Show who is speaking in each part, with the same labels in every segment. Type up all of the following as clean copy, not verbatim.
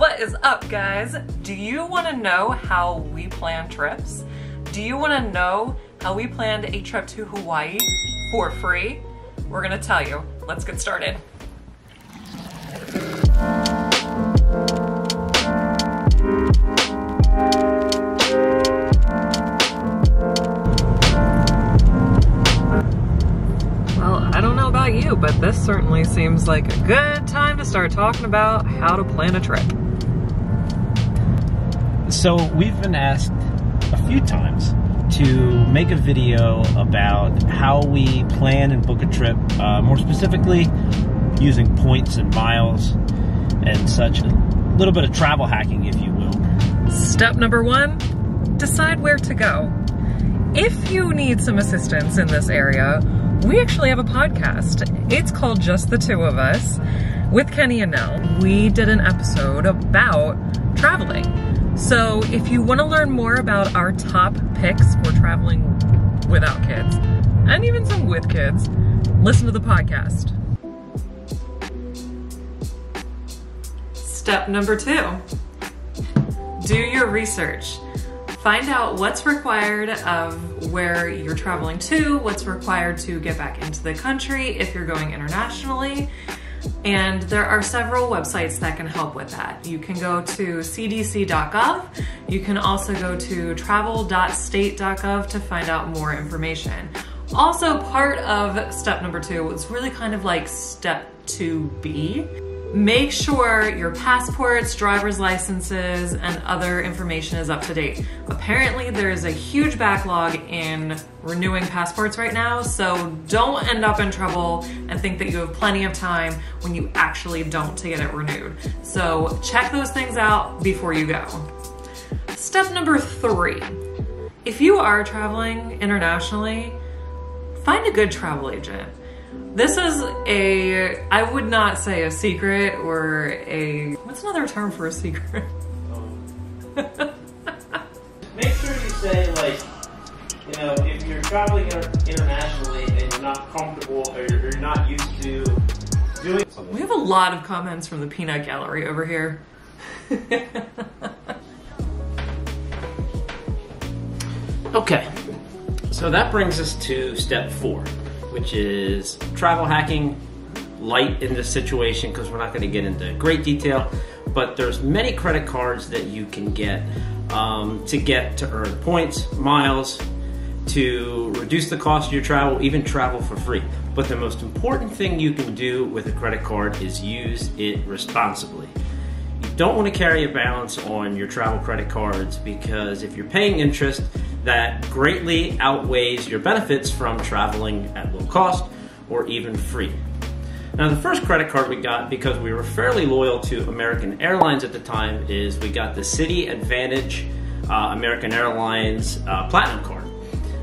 Speaker 1: What is up, guys? Do you want to know how we plan trips? Do you want to know how we planned a trip to Hawaii for free? We're gonna tell you. Let's get started. I don't know about you, but this certainly seems like a good time to start talking about how to plan a trip.
Speaker 2: So we've been asked a few times to make a video about how we plan and book a trip, more specifically using points and miles and such, a little bit of travel hacking, if you will.
Speaker 1: Step number one, decide where to go. If you need some assistance in this area, we actually have a podcast. It's called Just the Two of Us with Kenny and Nell. We did an episode about traveling. So if you want to learn more about our top picks for traveling without kids, and even some with kids, listen to the podcast. Step number two, do your research. Find out what's required of where you're traveling to, what's required to get back into the country if you're going internationally. And there are several websites that can help with that. You can go to cdc.gov. You can also go to travel.state.gov to find out more information. Also, part of step number two was really kind of like step 2B. Make sure your passports, driver's licenses, and other information is up to date. Apparently, there is a huge backlog in renewing passports right now, so don't end up in trouble and think that you have plenty of time when you actually don't to get it renewed. So check those things out before you go. Step number three, if you are traveling internationally, find a good travel agent. This is I would not say a secret or what's another term for a secret?
Speaker 2: Make sure you say, like, you know, if you're traveling internationally and you're not comfortable or you're not used to doing something.
Speaker 1: We have a lot of comments from the peanut gallery over here.
Speaker 2: Okay, so that brings us to step 4. Which is travel hacking, light in this situation because we're not going to get into great detail, but there's many credit cards that you can get to earn points, miles, to reduce the cost of your travel, even travel for free. But the most important thing you can do with a credit card is use it responsibly. You don't want to carry a balance on your travel credit cards because if you're paying interest, that greatly outweighs your benefits from traveling at low cost or even free. Now, the first credit card we got, because we were fairly loyal to American Airlines at the time, is we got the Citi AAdvantage American Airlines Platinum card.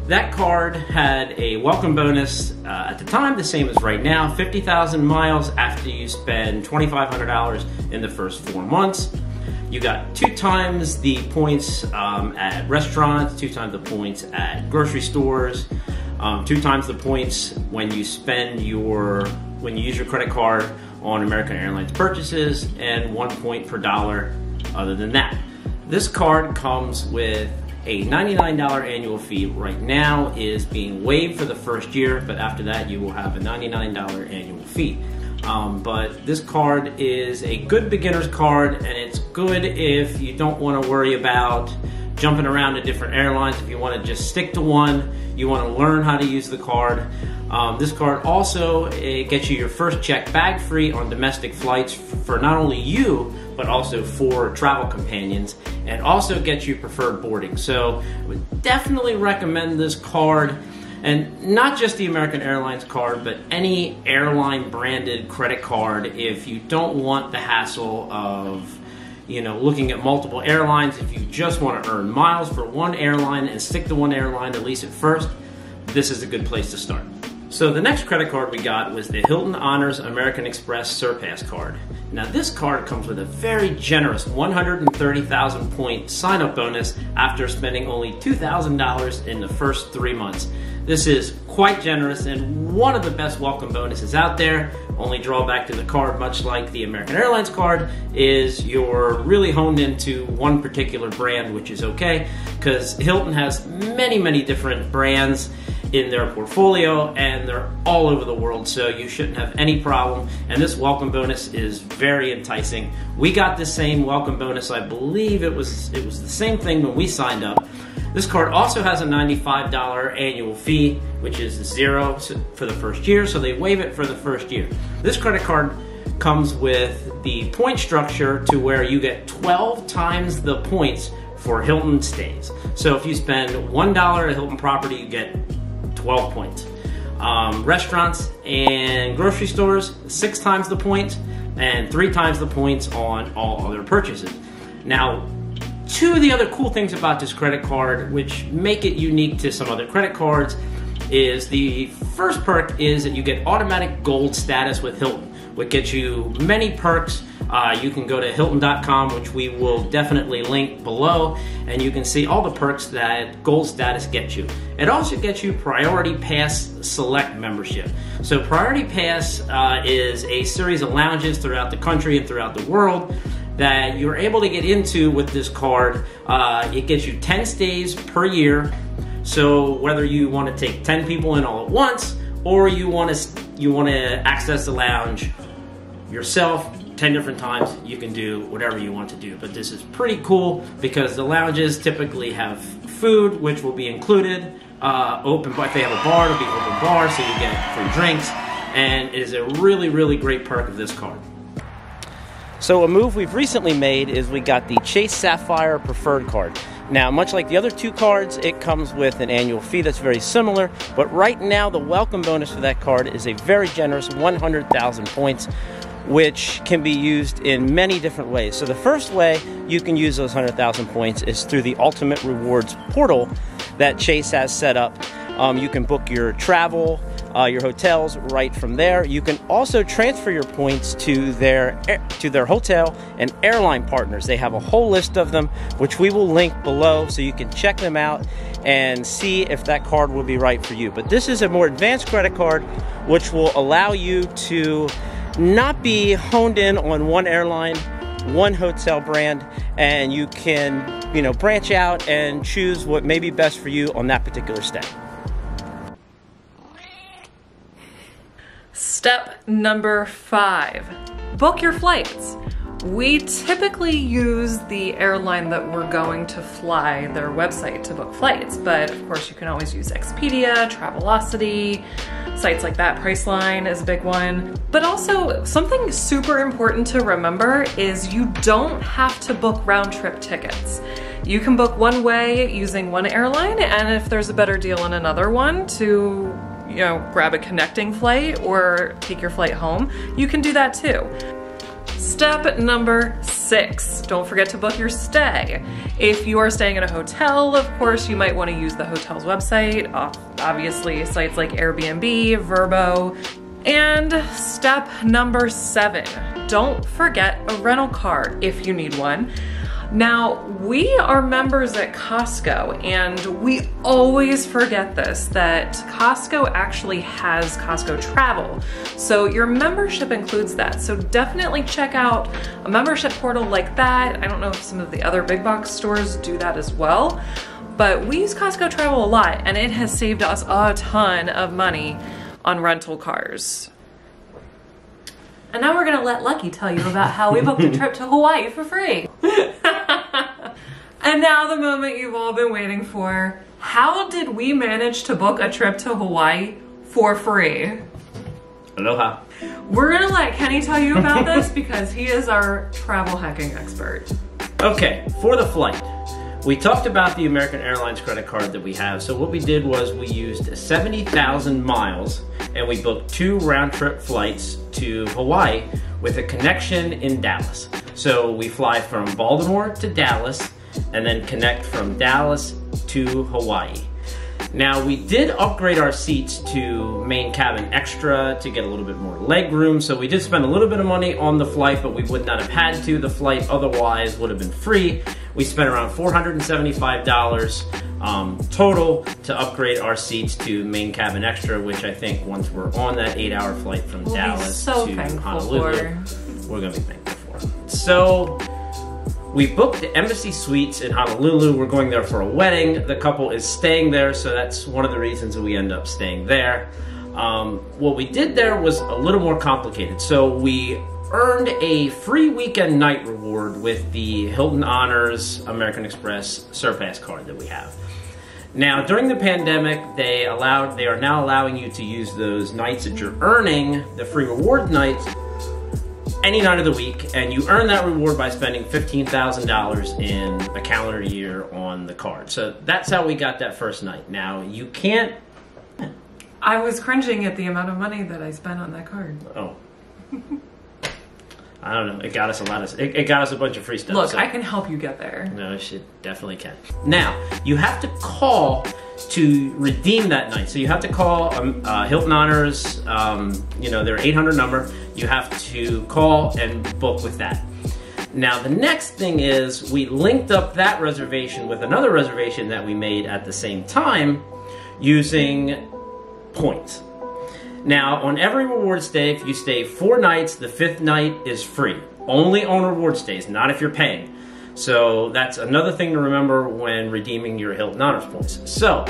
Speaker 2: That card had a welcome bonus at the time, the same as right now, 50,000 miles after you spend $2,500 in the first 4 months. You got 2 times the points at restaurants, 2 times the points at grocery stores, 2 times the points when you use your credit card on American Airlines purchases, and 1 point per dollar other than that. This card comes with a $99 annual fee. Right now is being waived for the first year, but after that you will have a $99 annual fee. But this card is a good beginner's card, and it's good if you don't want to worry about jumping around to different airlines. If you want to just stick to one, you want to learn how to use the card. This card also gets you your first check bag free on domestic flights for not only you, but also for travel companions, and also gets you preferred boarding. So I would definitely recommend this card. And not just the American Airlines card, but any airline branded credit card if you don't want the hassle of, you know, looking at multiple airlines. If you just want to earn miles for one airline and stick to one airline, at least at first, this is a good place to start. So the next credit card we got was the Hilton Honors American Express Surpass card. Now this card comes with a very generous 130,000 point sign-up bonus after spending only $2,000 in the first 3 months. This is quite generous and one of the best welcome bonuses out there. Only drawback to the card, much like the American Airlines card, is you're really honed into one particular brand, which is okay, because Hilton has many different brands in their portfolio and they're all over the world, so you shouldn't have any problem. And this welcome bonus is very enticing. We got the same welcome bonus, I believe it was the same thing when we signed up. This card also has a $95 annual fee, which is $0 for the first year, so they waive it for the first year. This credit card comes with the point structure to where you get 12 times the points for Hilton stays. So if you spend $1 at Hilton property, you get 12 points. Restaurants and grocery stores, 6 times the points, and 3 times the points on all other purchases. Now, two of the other cool things about this credit card, which make it unique to some other credit cards, is the first perk is that you get automatic gold status with Hilton, which gets you many perks. You can go to Hilton.com, which we will definitely link below, and you can see all the perks that gold status gets you. It also gets you Priority Pass Select membership. So Priority Pass is a series of lounges throughout the country and throughout the world that you're able to get into with this card. It gets you 10 stays per year. So whether you want to take 10 people in all at once, or you want to access the lounge yourself 10 different times, you can do whatever you want to do. But this is pretty cool because the lounges typically have food, which will be included. Open, if they have a bar, it'll be open bar, so you get free drinks. And it is a really great perk of this card. So a move we've recently made is we got the Chase Sapphire Preferred card. Now, much like the other two cards, it comes with an annual fee that's very similar, but right now the welcome bonus for that card is a very generous 100,000 points, which can be used in many different ways. So the first way you can use those 100,000 points is through the Ultimate Rewards portal that Chase has set up. You can book your travel, your hotels right from there. You can also transfer your points to their hotel and airline partners. They have a whole list of them, which we will link below, so you can check them out and see if that card will be right for you. But this is a more advanced credit card, which will allow you to not be honed in on one airline, one hotel brand, and you can, branch out and choose what may be best for you on that particular stay.
Speaker 1: Step number 5, book your flights. We typically use the airline that we're going to fly, their website, to book flights, but of course you can always use Expedia, Travelocity, sites like that. Priceline is a big one. But also, something super important to remember is you don't have to book round-trip tickets. You can book one way using one airline, and if there's a better deal in another one to grab a connecting flight or take your flight home, you can do that too. Step number 6, don't forget to book your stay. If you are staying at a hotel, of course, you might want to use the hotel's website, obviously sites like Airbnb, Vrbo. And step number 7, don't forget a rental car if you need one. Now, we are members at Costco, and we always forget this, that Costco actually has Costco Travel. So your membership includes that. So definitely check out a membership portal like that. I don't know if some of the other big box stores do that as well, but we use Costco Travel a lot, and it has saved us a ton of money on rental cars. And now we're gonna let Lucky tell you about how we booked a trip to Hawaii for free. And now the moment you've all been waiting for. How did we manage to book a trip to Hawaii for free?
Speaker 2: Aloha.
Speaker 1: We're gonna let Kenny tell you about this because he is our travel hacking expert.
Speaker 2: Okay, for the flight. We talked about the American Airlines credit card that we have. So what we did was we used 70,000 miles and we booked 2 round-trip flights to Hawaii with a connection in Dallas. So we fly from Baltimore to Dallas and then connect from Dallas to Hawaii. Now, we did upgrade our seats to main cabin extra to get a little bit more leg room, so we did spend a little bit of money on the flight, but we would not have had to. The flight otherwise would have been free. We spent around $475 total to upgrade our seats to main cabin extra, which I think once we're on that 8-hour flight from Dallas to Honolulu, we're gonna be thankful for. So we booked the Embassy Suites in Honolulu. We're going there for a wedding. The couple is staying there, so that's one of the reasons that we end up staying there. What we did there was a little more complicated. So we earned a free weekend night reward with the Hilton Honors American Express Surpass card that we have. Now, during the pandemic, they are now allowing you to use those nights that you're earning, the free reward nights, any night of the week, and you earn that reward by spending $15,000 in a calendar year on the card. So that's how we got that first night. Now, you can't...
Speaker 1: I was cringing at the amount of money that I spent on that card.
Speaker 2: Oh. I don't know. It got us it got us a bunch of free stuff.
Speaker 1: Look, so I can help you get there.
Speaker 2: No, she definitely can. Now, you have to call to redeem that night. So you have to call Hilton Honors, you know, their 800 number. You have to call and book with that. Now, the next thing is we linked up that reservation with another reservation that we made at the same time using points. Now, on every reward stay, if you stay 4 nights, the 5th night is free. Only on reward stays, not if you're paying. So that's another thing to remember when redeeming your Hilton Honors points. So,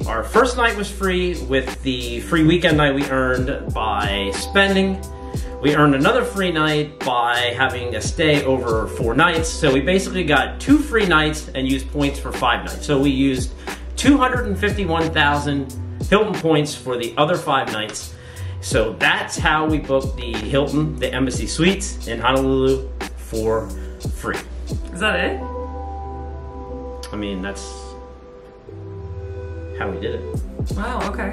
Speaker 2: our first night was free with the free weekend night we earned by spending. We earned another free night by having a stay over 4 nights. So we basically got 2 free nights and used points for 5 nights. So we used 251,000 Hilton points for the other 5 nights. So that's how we booked the Hilton, the Embassy Suites in Honolulu for free.
Speaker 1: Is that it?
Speaker 2: I mean, that's how we did it.
Speaker 1: Wow, okay.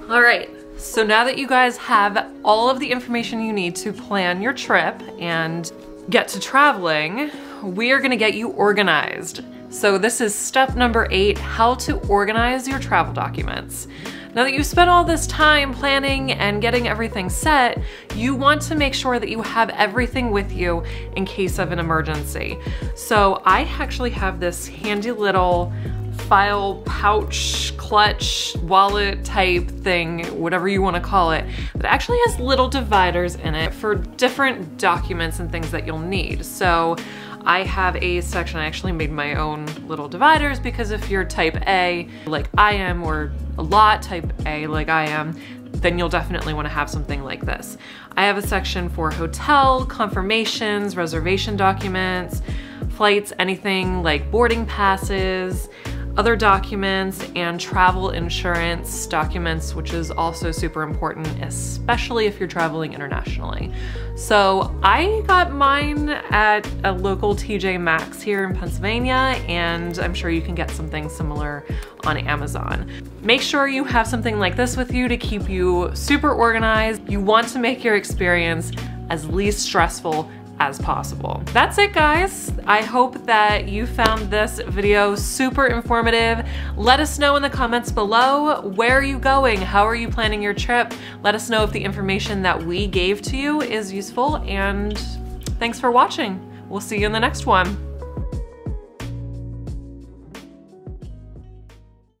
Speaker 1: All right, so now that you guys have all of the information you need to plan your trip and get to traveling, we are gonna get you organized. So this is step number 8, how to organize your travel documents. Now that you've spent all this time planning and getting everything set, you want to make sure that you have everything with you in case of an emergency. So I actually have this handy little file pouch, clutch, wallet type thing, whatever you want to call it, that actually has little dividers in it for different documents and things that you'll need. So I have a section, I actually made my own little dividers because if you're type A like I am, or a lot type A like I am, then you'll definitely want to have something like this. I have a section for hotel, confirmations, reservation documents, flights, anything like boarding passes, other documents, and travel insurance documents, which is also super important, especially if you're traveling internationally. So I got mine at a local TJ Maxx here in Pennsylvania, and I'm sure you can get something similar on Amazon. Make sure you have something like this with you to keep you super organized. You want to make your experience as least stressful as possible. That's it, guys. I hope that you found this video super informative. Let us know in the comments below, where are you going? How are you planning your trip? Let us know if the information that we gave to you is useful, and thanks for watching. We'll see you in the next one.